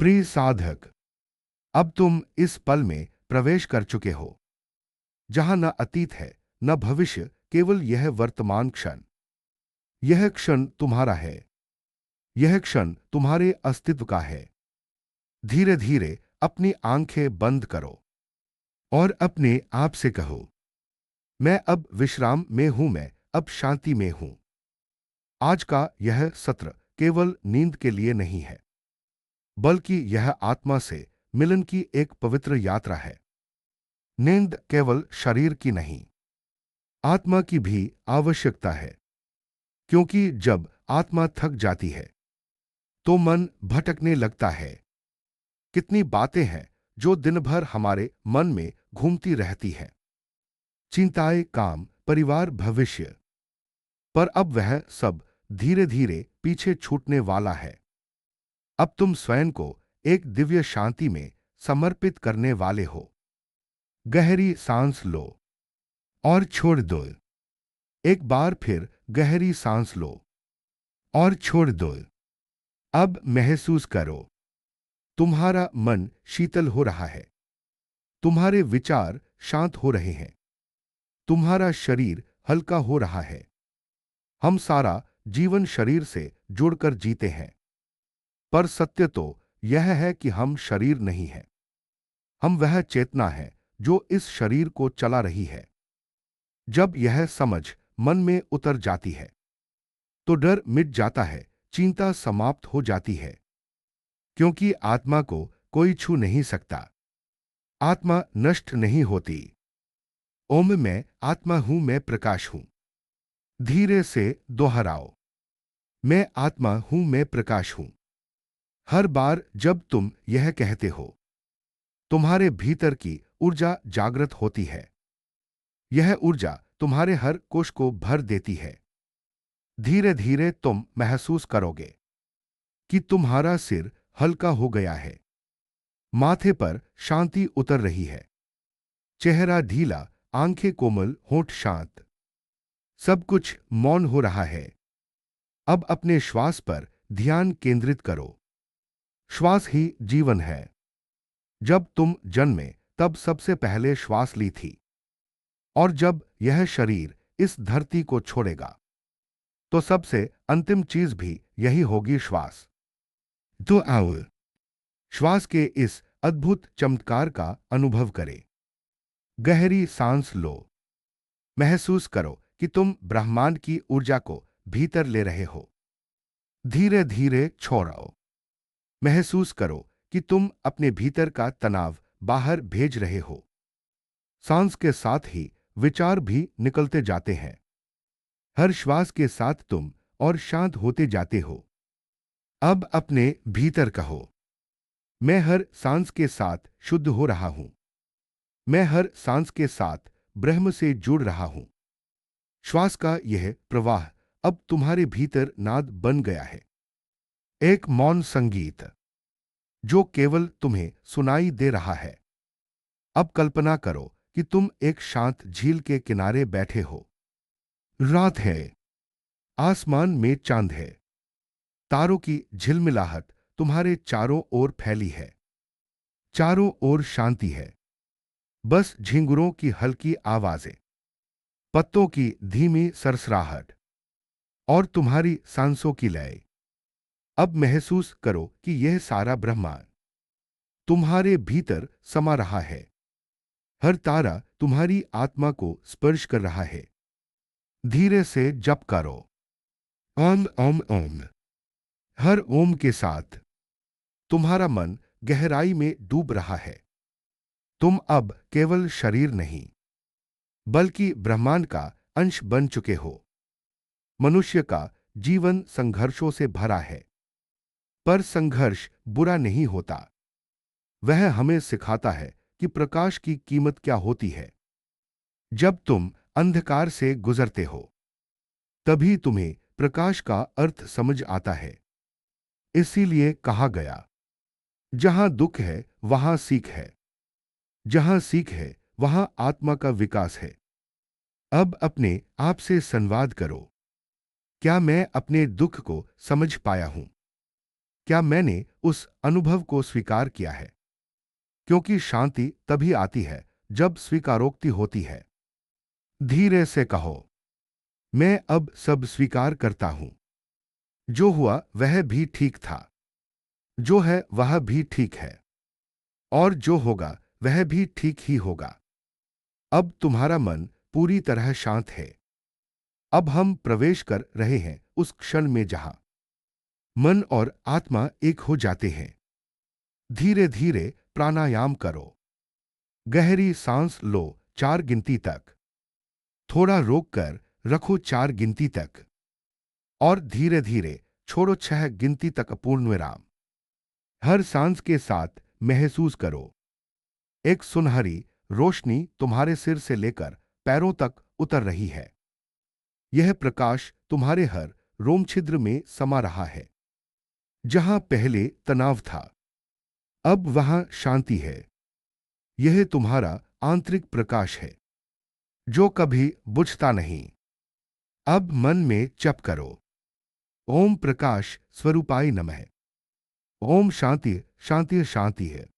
प्रिय साधक, अब तुम इस पल में प्रवेश कर चुके हो जहां न अतीत है न भविष्य, केवल यह वर्तमान क्षण। यह क्षण तुम्हारा है, यह क्षण तुम्हारे अस्तित्व का है। धीरे धीरे अपनी आंखें बंद करो और अपने आप से कहो, मैं अब विश्राम में हूं, मैं अब शांति में हूं। आज का यह सत्र केवल नींद के लिए नहीं है, बल्कि यह आत्मा से मिलन की एक पवित्र यात्रा है। नींद केवल शरीर की नहीं, आत्मा की भी आवश्यकता है, क्योंकि जब आत्मा थक जाती है तो मन भटकने लगता है। कितनी बातें हैं जो दिन भर हमारे मन में घूमती रहती हैं, चिंताएं, काम, परिवार, भविष्य। पर अब वह सब धीरे धीरे पीछे छूटने वाला है। अब तुम स्वयं को एक दिव्य शांति में समर्पित करने वाले हो। गहरी सांस लो और छोड़ दो। एक बार फिर गहरी सांस लो और छोड़ दो। अब महसूस करो, तुम्हारा मन शीतल हो रहा है, तुम्हारे विचार शांत हो रहे हैं, तुम्हारा शरीर हल्का हो रहा है। हम सारा जीवन शरीर से जुड़कर जीते हैं, पर सत्य तो यह है कि हम शरीर नहीं हैं। हम वह चेतना है जो इस शरीर को चला रही है। जब यह समझ मन में उतर जाती है तो डर मिट जाता है, चिंता समाप्त हो जाती है, क्योंकि आत्मा को कोई छू नहीं सकता। आत्मा नष्ट नहीं होती। ओम, मैं आत्मा हूं, मैं प्रकाश हूं। धीरे से दोहराओ, मैं आत्मा हूं, मैं प्रकाश हूं। हर बार जब तुम यह कहते हो, तुम्हारे भीतर की ऊर्जा जागृत होती है। यह ऊर्जा तुम्हारे हर कोश को भर देती है। धीरे धीरे तुम महसूस करोगे कि तुम्हारा सिर हल्का हो गया है, माथे पर शांति उतर रही है, चेहरा ढीला, आंखें कोमल, होंठ शांत। सब कुछ मौन हो रहा है। अब अपने श्वास पर ध्यान केंद्रित करो। श्वास ही जीवन है। जब तुम जन्मे तब सबसे पहले श्वास ली थी, और जब यह शरीर इस धरती को छोड़ेगा तो सबसे अंतिम चीज भी यही होगी, श्वास। तो आओ श्वास के इस अद्भुत चमत्कार का अनुभव करें। गहरी सांस लो। महसूस करो कि तुम ब्रह्मांड की ऊर्जा को भीतर ले रहे हो। धीरे धीरे छोड़ो। महसूस करो कि तुम अपने भीतर का तनाव बाहर भेज रहे हो। सांस के साथ ही विचार भी निकलते जाते हैं। हर श्वास के साथ तुम और शांत होते जाते हो। अब अपने भीतर कहो, मैं हर सांस के साथ शुद्ध हो रहा हूं। मैं हर सांस के साथ ब्रह्म से जुड़ रहा हूं। श्वास का यह प्रवाह अब तुम्हारे भीतर नाद बन गया है, एक मौन संगीत जो केवल तुम्हें सुनाई दे रहा है। अब कल्पना करो कि तुम एक शांत झील के किनारे बैठे हो। रात है, आसमान में चांद है, तारों की झिलमिलाहट तुम्हारे चारों ओर फैली है। चारों ओर शांति है, बस झिंगुरों की हल्की आवाजें, पत्तों की धीमी सरसराहट और तुम्हारी सांसों की लय। अब महसूस करो कि यह सारा ब्रह्मांड तुम्हारे भीतर समा रहा है। हर तारा तुम्हारी आत्मा को स्पर्श कर रहा है। धीरे से जप करो, ओम ओम ओम। हर ओम के साथ तुम्हारा मन गहराई में डूब रहा है। तुम अब केवल शरीर नहीं, बल्कि ब्रह्मांड का अंश बन चुके हो। मनुष्य का जीवन संघर्षों से भरा है, पर संघर्ष बुरा नहीं होता। वह हमें सिखाता है कि प्रकाश की कीमत क्या होती है। जब तुम अंधकार से गुजरते हो, तभी तुम्हें प्रकाश का अर्थ समझ आता है। इसीलिए कहा गया, जहां दुख है वहां सीख है, जहां सीख है वहां आत्मा का विकास है। अब अपने आप से संवाद करो, क्या मैं अपने दुख को समझ पाया हूं? क्या मैंने उस अनुभव को स्वीकार किया है? क्योंकि शांति तभी आती है जब स्वीकारोक्ति होती है। धीरे से कहो, मैं अब सब स्वीकार करता हूं। जो हुआ वह भी ठीक था, जो है वह भी ठीक है, और जो होगा वह भी ठीक ही होगा। अब तुम्हारा मन पूरी तरह शांत है। अब हम प्रवेश कर रहे हैं उस क्षण में जहां मन और आत्मा एक हो जाते हैं। धीरे धीरे प्राणायाम करो। गहरी सांस लो 4 गिनती तक। थोड़ा रोककर रखो 4 गिनती तक। और धीरे धीरे छोड़ो 6 गिनती तक पूर्ण विराम। हर सांस के साथ महसूस करो एक सुनहरी रोशनी तुम्हारे सिर से लेकर पैरों तक उतर रही है। यह प्रकाश तुम्हारे हर रोम छिद्र में समा रहा है। जहां पहले तनाव था, अब वहां शांति है। यह तुम्हारा आंतरिक प्रकाश है जो कभी बुझता नहीं। अब मन में जप करो, ओम प्रकाश स्वरूपाय नमः। ओम शांति शांति शांति है।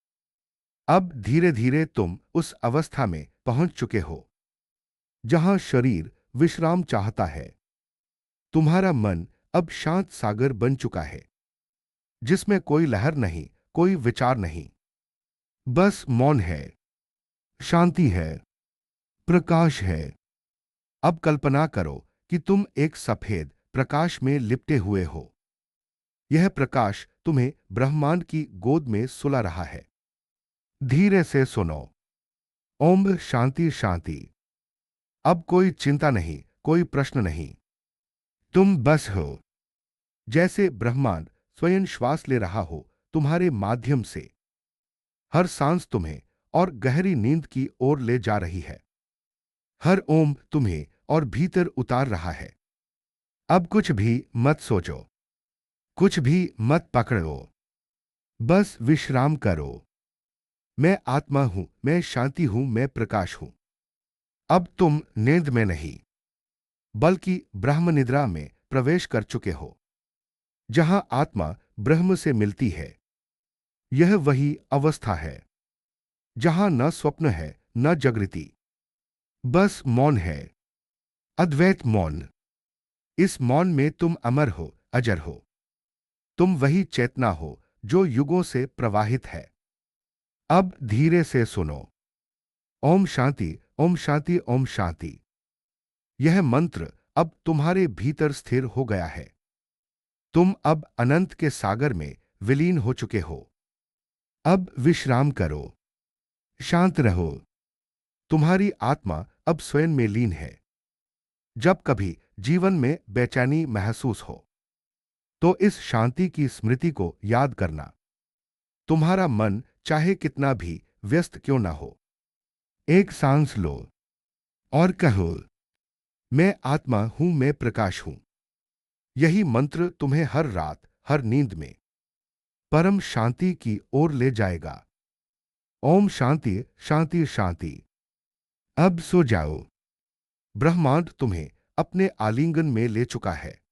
अब धीरे धीरे तुम उस अवस्था में पहुंच चुके हो जहां शरीर विश्राम चाहता है। तुम्हारा मन अब शांत सागर बन चुका है जिसमें कोई लहर नहीं, कोई विचार नहीं, बस मौन है, शांति है, प्रकाश है। अब कल्पना करो कि तुम एक सफेद प्रकाश में लिपटे हुए हो। यह प्रकाश तुम्हें ब्रह्मांड की गोद में सुला रहा है। धीरे से सुनो, ओम शांति शांति। अब कोई चिंता नहीं, कोई प्रश्न नहीं, तुम बस हो। जैसे ब्रह्मांड स्वयं श्वास ले रहा हो तुम्हारे माध्यम से। हर सांस तुम्हें और गहरी नींद की ओर ले जा रही है। हर ओम तुम्हें और भीतर उतार रहा है। अब कुछ भी मत सोचो, कुछ भी मत पकड़ो, बस विश्राम करो। मैं आत्मा हूं, मैं शांति हूं, मैं प्रकाश हूं। अब तुम नींद में नहीं, बल्कि ब्रह्म निद्रा में प्रवेश कर चुके हो, जहां आत्मा ब्रह्म से मिलती है। यह वही अवस्था है जहां न स्वप्न है न जागृति, बस मौन है, अद्वैत मौन। इस मौन में तुम अमर हो, अजर हो। तुम वही चेतना हो जो युगों से प्रवाहित है। अब धीरे से सुनो, ओम शांति ओम शांति ओम शांति। यह मंत्र अब तुम्हारे भीतर स्थिर हो गया है। तुम अब अनंत के सागर में विलीन हो चुके हो। अब विश्राम करो, शांत रहो। तुम्हारी आत्मा अब स्वयं में लीन है। जब कभी जीवन में बेचैनी महसूस हो तो इस शांति की स्मृति को याद करना। तुम्हारा मन चाहे कितना भी व्यस्त क्यों ना हो, एक सांस लो और कहो, मैं आत्मा हूं, मैं प्रकाश हूं। यही मंत्र तुम्हें हर रात, हर नींद में परम शांति की ओर ले जाएगा। ओम शांति शांति शांति। अब सो जाओ। ब्रह्मांड तुम्हें अपने आलिंगन में ले चुका है।